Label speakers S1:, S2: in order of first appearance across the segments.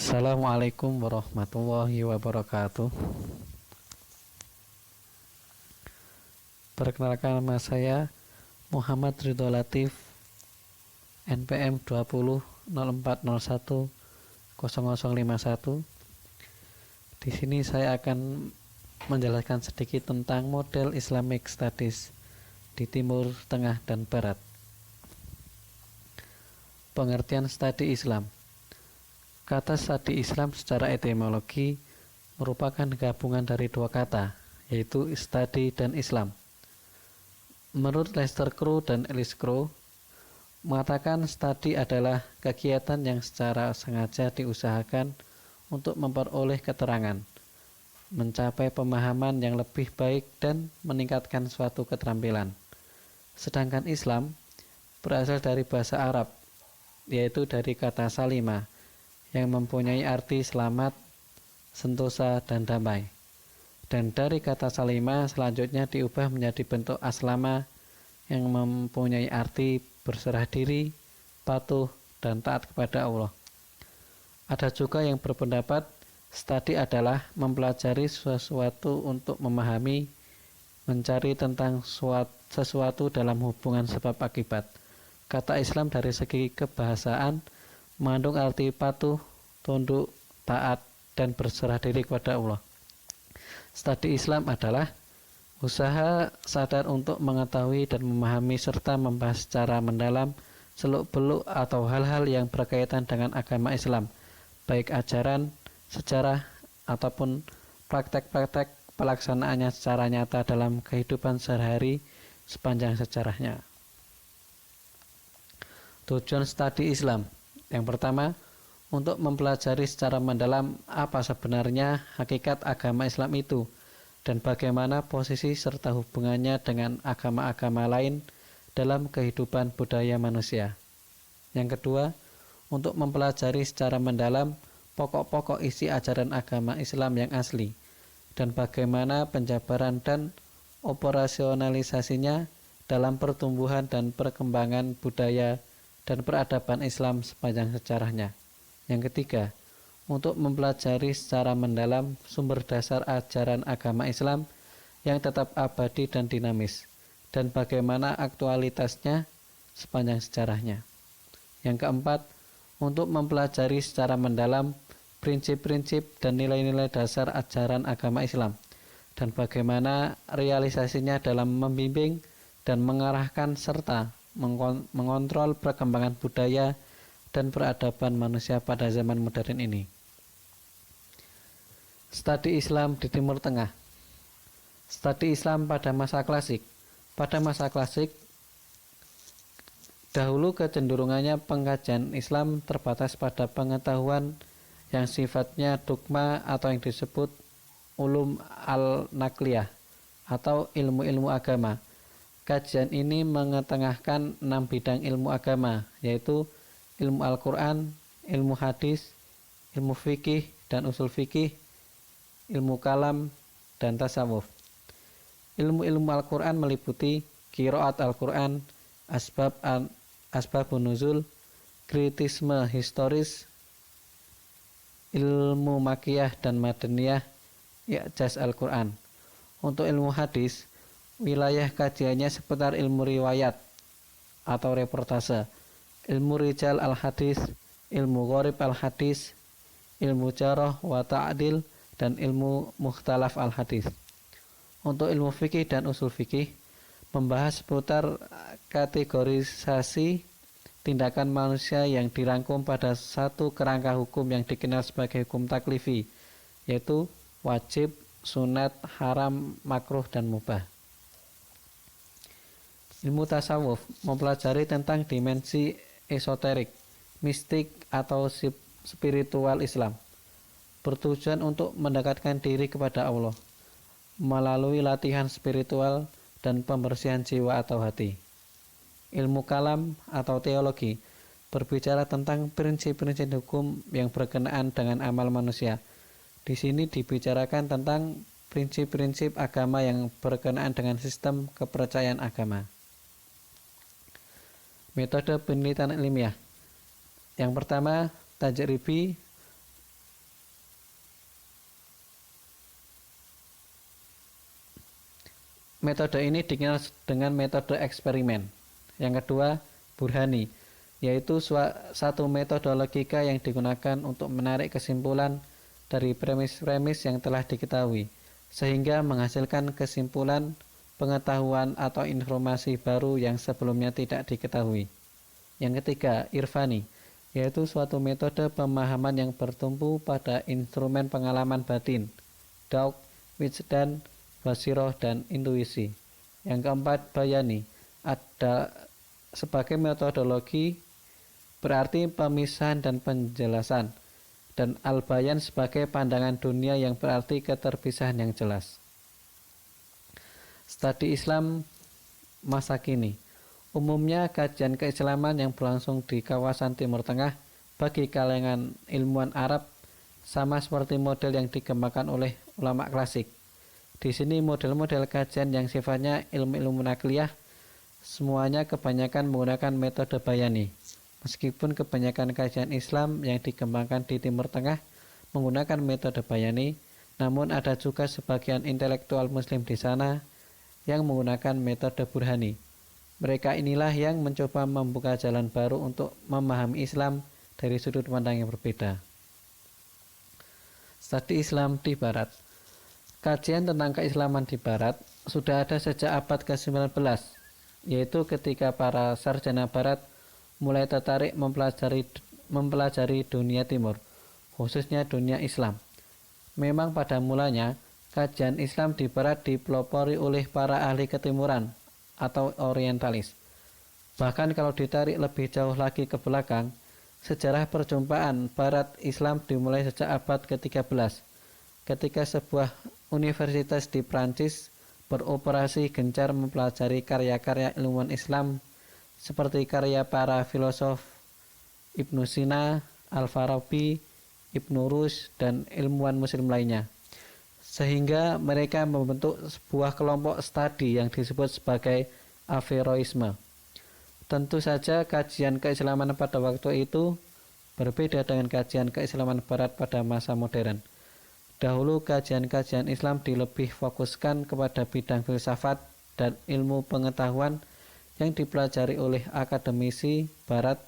S1: Assalamualaikum warahmatullahi wabarakatuh. Perkenalkan, nama saya Muhammad Ridho Latif, NPM 20 0401 0051. Di sini saya akan menjelaskan sedikit tentang model Islamic Studies di Timur Tengah dan Barat. Pengertian studi Islam. Kata studi Islam secara etimologi merupakan gabungan dari dua kata, yaitu study dan Islam. Menurut Lester Crow dan Alice Crow, mengatakan studi adalah kegiatan yang secara sengaja diusahakan untuk memperoleh keterangan, mencapai pemahaman yang lebih baik dan meningkatkan suatu keterampilan. Sedangkan Islam berasal dari bahasa Arab, yaitu dari kata salima, yang mempunyai arti selamat, sentosa, dan damai. Dan dari kata salima selanjutnya diubah menjadi bentuk aslama yang mempunyai arti berserah diri, patuh, dan taat kepada Allah. Ada juga yang berpendapat studi adalah mempelajari sesuatu untuk memahami, mencari tentang sesuatu dalam hubungan sebab akibat. Kata Islam dari segi kebahasaan mengandung arti patuh, tunduk, taat, dan berserah diri kepada Allah. Studi Islam adalah usaha sadar untuk mengetahui dan memahami serta membahas secara mendalam seluk-beluk atau hal-hal yang berkaitan dengan agama Islam, baik ajaran, sejarah, ataupun praktek-praktek pelaksanaannya secara nyata dalam kehidupan sehari-hari sepanjang sejarahnya. Tujuan studi Islam. Yang pertama, untuk mempelajari secara mendalam apa sebenarnya hakikat agama Islam itu dan bagaimana posisi serta hubungannya dengan agama-agama lain dalam kehidupan budaya manusia. Yang kedua, untuk mempelajari secara mendalam pokok-pokok isi ajaran agama Islam yang asli dan bagaimana penjabaran dan operasionalisasinya dalam pertumbuhan dan perkembangan budaya dan peradaban Islam sepanjang sejarahnya. Yang ketiga, untuk mempelajari secara mendalam sumber dasar ajaran agama Islam yang tetap abadi dan dinamis, dan bagaimana aktualitasnya sepanjang sejarahnya. Yang keempat, untuk mempelajari secara mendalam prinsip-prinsip dan nilai-nilai dasar ajaran agama Islam, dan bagaimana realisasinya dalam membimbing dan mengarahkan serta mengontrol perkembangan budaya dan peradaban manusia pada zaman modern ini. Studi Islam di Timur Tengah. Studi Islam pada masa klasik. Pada masa klasik, dahulu kecenderungannya pengkajian Islam terbatas pada pengetahuan yang sifatnya dogma atau yang disebut ulum al-nakliyah atau ilmu-ilmu agama. Kajian ini mengetengahkan 6 bidang ilmu agama, yaitu ilmu Al-Quran, ilmu hadis, ilmu fikih dan usul fikih, ilmu kalam, dan tasawuf. Ilmu-ilmu Al-Quran meliputi qiraat Al-Quran, asbabun nuzul, kritisme historis, ilmu makiyah dan madaniyah, i'jaz Al-Quran. Untuk ilmu hadis, wilayah kajiannya seputar ilmu riwayat atau reportase, ilmu rijal al-hadis, ilmu gharib al-hadis, ilmu jarah wa ta'dil, dan ilmu mukhtalaf al-hadis. Untuk ilmu fikih dan usul fikih, membahas seputar kategorisasi tindakan manusia yang dirangkum pada satu kerangka hukum yang dikenal sebagai hukum taklifi, yaitu wajib, sunat, haram, makruh, dan mubah. Ilmu tasawuf mempelajari tentang dimensi esoterik, mistik, atau spiritual Islam, bertujuan untuk mendekatkan diri kepada Allah melalui latihan spiritual dan pembersihan jiwa atau hati. Ilmu kalam atau teologi berbicara tentang prinsip-prinsip hukum yang berkenaan dengan amal manusia. Di sini dibicarakan tentang prinsip-prinsip agama yang berkenaan dengan sistem kepercayaan agama. Metode penelitian ilmiah. Yang pertama, tajribi Metode ini dikenal dengan metode eksperimen. Yang kedua, burhani, yaitu satu metode logika yang digunakan untuk menarik kesimpulan dari premis-premis yang telah diketahui, sehingga menghasilkan kesimpulan, pengetahuan atau informasi baru yang sebelumnya tidak diketahui. Yang ketiga, irfani, yaitu suatu metode pemahaman yang bertumpu pada instrumen pengalaman batin, dauk, wijdan, basiroh, dan intuisi. Yang keempat, bayani, ada sebagai metodologi berarti pemisahan dan penjelasan, dan al-bayan sebagai pandangan dunia yang berarti keterpisahan yang jelas. Studi Islam masa kini. Umumnya kajian keislaman yang berlangsung di kawasan Timur Tengah bagi kalangan ilmuwan Arab sama seperti model yang dikembangkan oleh ulama klasik. Di sini model-model kajian yang sifatnya ilmu-ilmu nakliyah semuanya kebanyakan menggunakan metode bayani. Meskipun kebanyakan kajian Islam yang dikembangkan di Timur Tengah menggunakan metode bayani, namun ada juga sebagian intelektual muslim di sana yang menggunakan metode burhani. Mereka inilah yang mencoba membuka jalan baru untuk memahami Islam dari sudut pandang yang berbeda. Studi Islam di Barat. Kajian tentang keislaman di Barat sudah ada sejak abad ke-19, yaitu ketika para sarjana Barat mulai tertarik mempelajari dunia Timur, khususnya dunia Islam. Memang pada mulanya, kajian Islam di Barat dipelopori oleh para ahli ketimuran atau orientalis. Bahkan kalau ditarik lebih jauh lagi ke belakang, sejarah perjumpaan Barat Islam dimulai sejak abad ke-13, ketika sebuah universitas di Prancis beroperasi gencar mempelajari karya-karya ilmuwan Islam seperti karya para filosof Ibnu Sina, Al-Farabi, Ibnu Rushd, dan ilmuwan muslim lainnya. Sehingga mereka membentuk sebuah kelompok studi yang disebut sebagai Averroisme. Tentu saja kajian keislaman pada waktu itu berbeda dengan kajian keislaman Barat pada masa modern. Dahulu kajian-kajian Islam lebih fokuskan kepada bidang filsafat dan ilmu pengetahuan yang dipelajari oleh akademisi Barat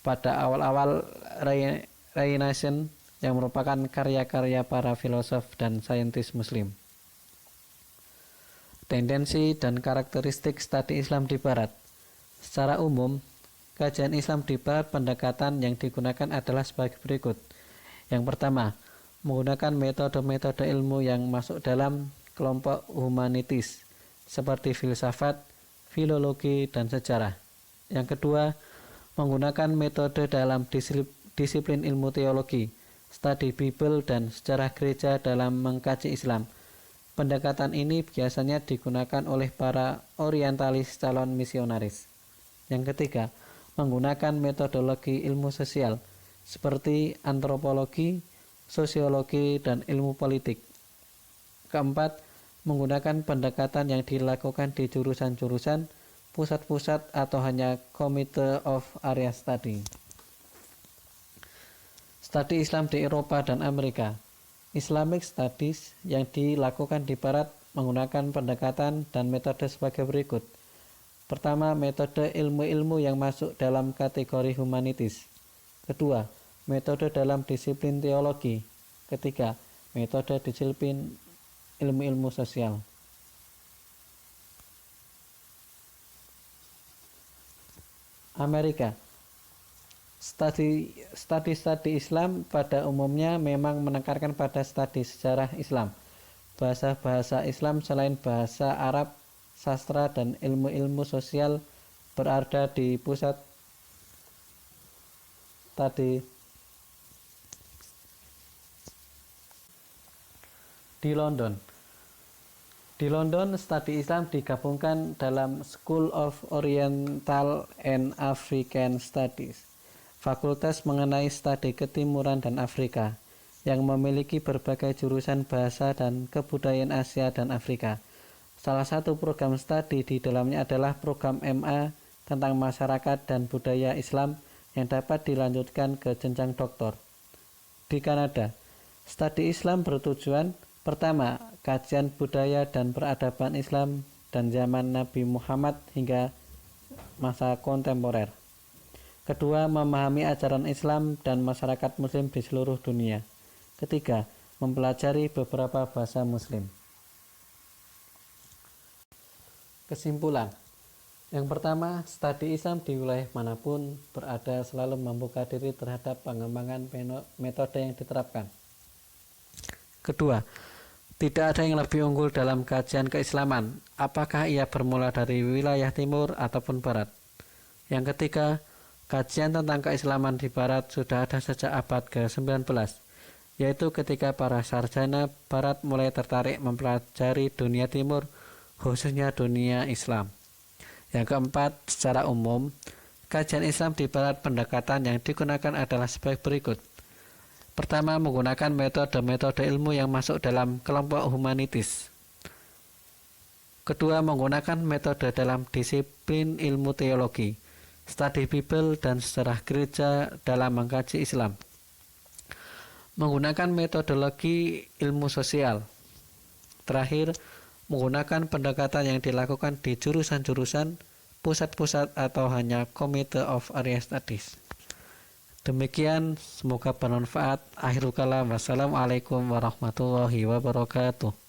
S1: pada awal-awal Renaissance yang merupakan karya-karya para filosof dan saintis muslim. Tendensi dan karakteristik studi Islam di Barat. Secara umum, kajian Islam di Barat pendekatan yang digunakan adalah sebagai berikut. Yang pertama, menggunakan metode-metode ilmu yang masuk dalam kelompok humanitis seperti filsafat, filologi, dan sejarah. Yang kedua, menggunakan metode dalam disiplin ilmu teologi, studi Bible, dan sejarah gereja dalam mengkaji Islam. Pendekatan ini biasanya digunakan oleh para orientalis calon misionaris. Yang ketiga, menggunakan metodologi ilmu sosial seperti antropologi, sosiologi, dan ilmu politik. Keempat, menggunakan pendekatan yang dilakukan di jurusan-jurusan, pusat-pusat, atau hanya Committee of Area Study. Studi Islam di Eropa dan Amerika. Islamic Studies yang dilakukan di Barat menggunakan pendekatan dan metode sebagai berikut. Pertama, metode ilmu-ilmu yang masuk dalam kategori humanitis. Kedua, metode dalam disiplin teologi. Ketiga, metode disiplin ilmu-ilmu sosial. Amerika. Studi Islam pada umumnya memang menekankan pada studi sejarah Islam, bahasa-bahasa Islam selain bahasa Arab, sastra, dan ilmu-ilmu sosial berada di pusat tadi di London. Di London, studi Islam digabungkan dalam School of Oriental and African Studies, fakultas mengenai studi ketimuran dan Afrika, yang memiliki berbagai jurusan bahasa dan kebudayaan Asia dan Afrika. Salah satu program studi di dalamnya adalah program MA tentang masyarakat dan budaya Islam yang dapat dilanjutkan ke jenjang doktor. Di Kanada, studi Islam bertujuan pertama, kajian budaya dan peradaban Islam dan zaman Nabi Muhammad hingga masa kontemporer. Kedua, memahami ajaran Islam dan masyarakat Muslim di seluruh dunia. Ketiga, mempelajari beberapa bahasa Muslim. Kesimpulan. Yang pertama, studi Islam di wilayah manapun berada selalu membuka diri terhadap pengembangan metode yang diterapkan. Kedua, tidak ada yang lebih unggul dalam kajian keislaman, apakah ia bermula dari wilayah timur ataupun barat. Yang ketiga, kajian tentang keislaman di barat sudah ada sejak abad ke-19, yaitu ketika para sarjana barat mulai tertarik mempelajari dunia timur, khususnya dunia Islam. Yang keempat, secara umum, kajian Islam di barat pendekatan yang digunakan adalah sebagai berikut. Pertama, menggunakan metode-metode ilmu yang masuk dalam kelompok humanitis. Kedua, menggunakan metode dalam disiplin ilmu teologi, studi Bible dan sejarah gereja dalam mengkaji Islam. Menggunakan metodologi ilmu sosial. Terakhir, menggunakan pendekatan yang dilakukan di jurusan-jurusan, pusat-pusat atau hanya Committee of Area Studies. Demikian, semoga bermanfaat. Akhirul kalam, wassalamualaikum warahmatullahi wabarakatuh.